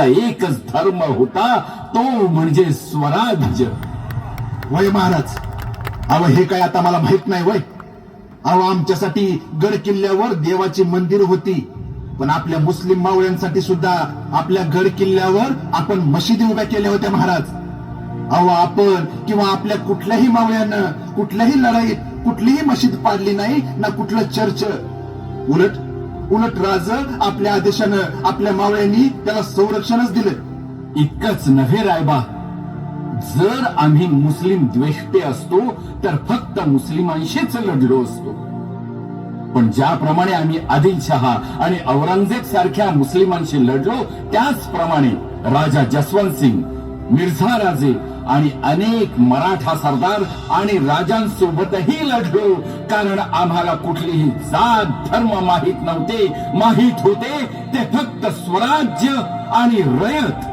एकच धर्म होता, तो म्हणजे स्वराज्य. वय महाराज, अव हे काय आता मला माहित नाही वय. अव आमच्यासाठी गड किल्ल्यावर देवाची मंदिर होती, पण आपल्या मुस्लिम मावळ्यांसाठी सुद्धा आपल्या गड किल्ल्यावर आपण मशिदी उभ्या केल्या होत्या महाराज. अहो आपण किंवा आपल्या कुठल्याही मावळ्यानं कुठल्याही लढाईत कुठलीही मशीद पाडली नाही ना कुठलं चर्च. उलट उलट राज आपल्या आदेशानं आपल्या मावळ्यांनी त्याला संरक्षणच दिलं. इतकंच नव्हे रायबा, जर आम्ही मुस्लिम द्वेष्टे असतो तर फक्त मुस्लिमांशीच लढलो असतो. पण ज्याप्रमाणे आम्ही आदिलशहा आणि औरंगजेब सारख्या मुस्लिमांशी लढलो, त्याचप्रमाणे राजा जसवंत सिंग, मिर्झा राजे आणि अनेक मराठा सरदार आणि राजांसोबतही लढलो. कारण आम्हाला कुठलीही जात धर्म माहित नव्हते. माहित होते ते फक्त स्वराज्य आणि रयत.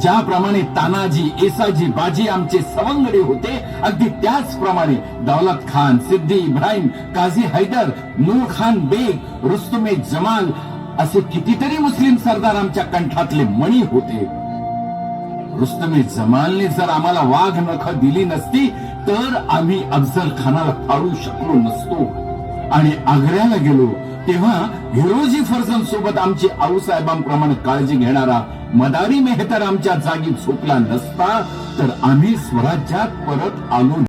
ज्याप्रमाणे तानाजी, येसाजी, बाजी आमचे सवंगडी होते, अगदी त्याचप्रमाणे दौलत खान, सिद्दी इब्राहिम, काझी हैदर, नूर खान बेग, रुस्तुमे जमाल असे कितीतरी मुस्लिम सरदार आमच्या कंठातले मणी होते. रुस्तुमे जमालने जर आम्हाला वाघ नख दिली नसती तर आम्ही अफजल खानाला फाडू शकलो नसतो. आणि आग्र्याला गेलो तेव्हा हिरोजी फर्जन सोबत आमची आऊसाहेबांप्रमाणे काळजी घेणारा मदारी मेहतर आमच्या जागी झोपला नसता तर आम्ही स्वराज्यात परत आलो